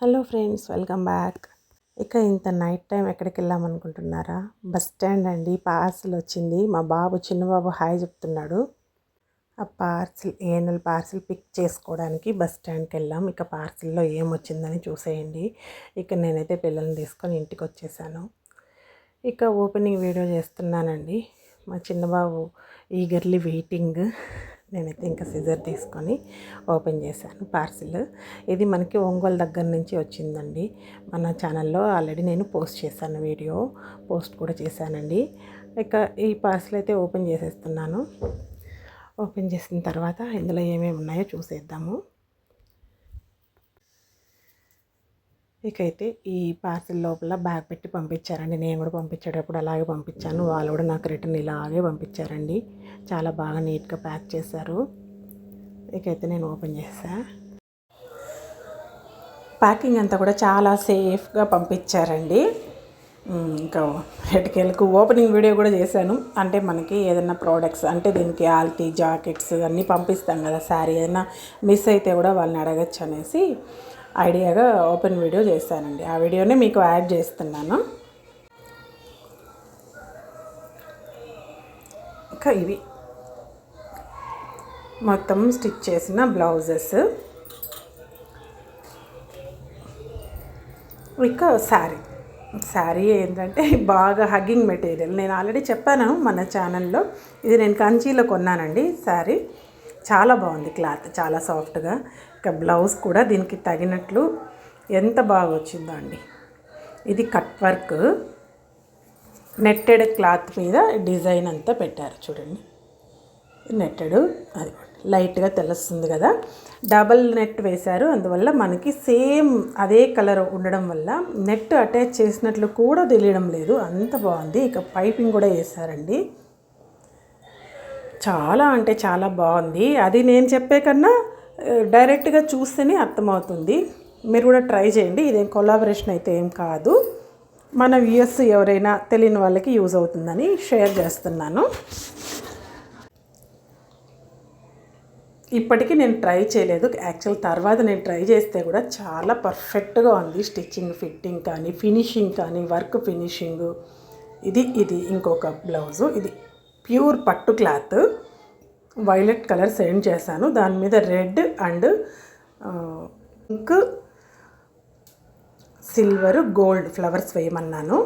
Hello friends, welcome back. ఇక ఇంత night time ఎక్కడికి వెళ్ళామనుకుంటున్నారా? బస్ స్టాండ్ అండి. పార్సిల్ వచ్చింది. మా బాబు చిన్న బాబు హాయ్ చెప్తున్నాడు. ఆ పార్సిల్ ఏఎన్ఎల్ పార్సిల్ పిక్ చేసుకోవడానికి బస్ స్టాండ్కి వెళ్ళాం. ఇక పార్సిల్లో ఏమొచ్చిందని చూసేయండి. ఇక నేనైతే పిల్లల్ని తీసుకొని ఇంటికి వచ్చేసాను. ఇక ఓపెనింగ్ వీడియో చేస్తున్నానండి. మా చిన్నబాబు ఈగర్లీ వెయిటింగ్. నేనైతే ఇంకా సిజర్ తీసుకొని ఓపెన్ చేశాను పార్సిల్. ఇది మనకి ఒంగోలు దగ్గర నుంచి వచ్చిందండి. మన ఛానల్లో ఆల్రెడీ నేను పోస్ట్ చేశాను, వీడియో పోస్ట్ కూడా చేశానండి. ఇక ఈ పార్సిల్ అయితే ఓపెన్ చేసేస్తున్నాను. ఓపెన్ చేసిన తర్వాత ఇందులో ఏమేమి ఉన్నాయో చూసేద్దాము. ఇకైతే ఈ పార్సిల్ లోపల బ్యాగ్ పెట్టి పంపించారండి. నేను కూడా పంపించేటప్పుడు అలాగే పంపించాను. వాళ్ళు కూడా నాకు రిటర్న్ ఇలాగే పంపించారండి. చాలా బాగా నీట్గా ప్యాక్ చేశారు. ఇకైతే నేను ఓపెన్ చేసా. ప్యాకింగ్ అంతా కూడా చాలా సేఫ్గా పంపించారండి. ఇంకా ఎటుకెళ్ళకు ఓపెనింగ్ వీడియో కూడా చేశాను. అంటే మనకి ఏదైనా ప్రోడక్ట్స్ అంటే దీనికి ఆల్టీ జాకెట్స్ అన్నీ పంపిస్తాం కదా, శారీ ఏదైనా మిస్ అయితే కూడా వాళ్ళని అడగచ్చు అనేసి ఐడియాగా ఓపెన్ వీడియో చేశానండి. ఆ వీడియోనే మీకు యాడ్ చేస్తున్నాను. ఇంకా ఇవి మొత్తం స్టిచ్ చేసిన బ్లౌజెస్. ఇక శారీ ఏంటంటే బాగా హగ్గింగ్ మెటీరియల్. నేను ఆల్రెడీ చెప్పాను మన ఛానల్లో. ఇది నేను కంచీలో కొన్నానండి. శారీ చాలా బాగుంది, క్లాత్ చాలా సాఫ్ట్గా. ఇక బ్లౌజ్ కూడా దీనికి తగినట్లు ఎంత బాగా వచ్చిందో అండి. ఇది కట్ వర్క్ నెట్టెడ్ క్లాత్ మీద డిజైన్ అంతా పెట్టారు చూడండి. నెట్టెడ్ అది లైట్గా తెలుస్తుంది కదా. డబల్ నెట్ వేశారు, అందువల్ల మనకి సేమ్ అదే కలర్ ఉండడం వల్ల నెట్ అటాచ్ చేసినట్లు కూడా తెలియడం లేదు. అంత బాగుంది. ఇక పైపింగ్ కూడా వేశారండి. చాలా అంటే చాలా బాగుంది. అది నేను చెప్పే కన్నా డైరెక్ట్గా చూస్తేనే అర్థమవుతుంది. మీరు కూడా ట్రై చేయండి. ఇదేం కొలాబరేషన్ అయితే ఏం కాదు. మన వ్యూయర్స్ ఎవరైనా తెలియని వాళ్ళకి యూజ్ అవుతుందని షేర్ చేస్తున్నాను. ఇప్పటికీ నేను ట్రై చేయలేదు. యాక్చువల్ తర్వాత నేను ట్రై చేస్తే కూడా చాలా పర్ఫెక్ట్గా ఉంది. స్టిచ్చింగ్, ఫిట్టింగ్ కానీ, ఫినిషింగ్ కానీ, వర్క్ ఫినిషింగ్. ఇది ఇంకొక బ్లౌజు. ఇది ప్యూర్ పట్టు క్లాత్, వైలెట్ కలర్ సెండ్ చేశాను. దాని మీద red and pink, silver, gold flowers వేయమన్నాను.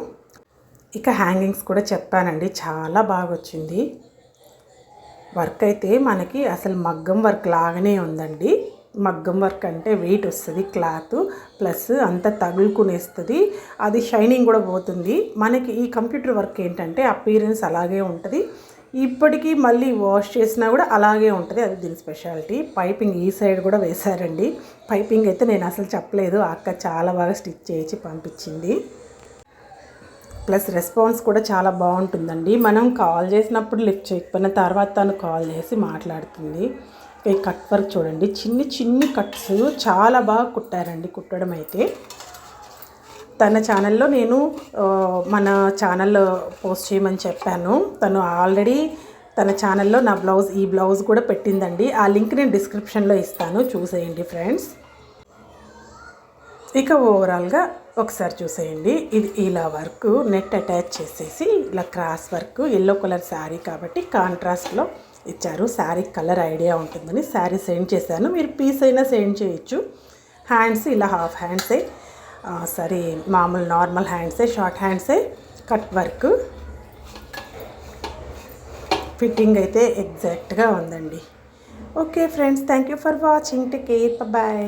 ఇక హ్యాంగింగ్స్ కూడా చెప్పానండి. చాలా బాగా వచ్చింది. వర్క్ అయితే మనకి అసలు మగ్గం వర్క్ లాగానే ఉందండి. మగ్గం వర్క్ అంటే వెయిట్ వస్తుంది క్లాత్, ప్లస్ అంతా తగులుకునేస్తుంది. అది షైనింగ్ కూడా పోతుంది. మనకి ఈ కంప్యూటర్ వర్క్ ఏంటంటే అపీరెన్స్ అలాగే ఉంటుంది. ఇప్పటికీ మళ్ళీ వాష్ చేసినా కూడా అలాగే ఉంటుంది. అది దీని స్పెషాలిటీ. పైపింగ్ ఈ సైడ్ కూడా వేశారండి. పైపింగ్ అయితే నేను అసలు చెప్పలేదు. అక్క చాలా బాగా స్టిచ్ చేయించి పంపించింది. ప్లస్ రెస్పాన్స్ కూడా చాలా బాగుంటుందండి. మనం కాల్ చేసినప్పుడు లిఫ్ట్ చేయకపోయిన తర్వాత తను కాల్ చేసి మాట్లాడుతుంది. ఈ కట్ వర్క్ చూడండి, చిన్ని కట్స్ చాలా బాగా కుట్టారండి. కుట్టడం అయితే తన ఛానల్లో నేను మన ఛానల్లో పోస్ట్ చేయమని చెప్పాను. తను ఆల్రెడీ తన ఛానల్లో నా ఈ బ్లౌజ్ కూడా పెట్టిందండి. ఆ లింక్ నేను డిస్క్రిప్షన్లో ఇస్తాను, చూసేయండి ఫ్రెండ్స్. ఇక ఓవరాల్గా ఒకసారి చూసేయండి. ఇది ఇలా వర్క్ నెట్ అటాచ్ చేసేసి ఇలా cross work, yellow colour sari కాబట్టి కాంట్రాస్ట్లో ఇచ్చారు. శారీ కలర్ ఐడియా ఉంటుందని శారీ సెండ్ చేశాను. మీరు పీస్ అయినా సెండ్ చేయొచ్చు. హ్యాండ్స్ ఇలా హాఫ్ హ్యాండ్సే, సరే మామూలు నార్మల్ హ్యాండ్సే, షార్ట్ హ్యాండ్సే, కట్ వర్క్. ఫిట్టింగ్ అయితే ఎగ్జాక్ట్గా ఉందండి. Okay friends, thank you for watching. Take care, bye.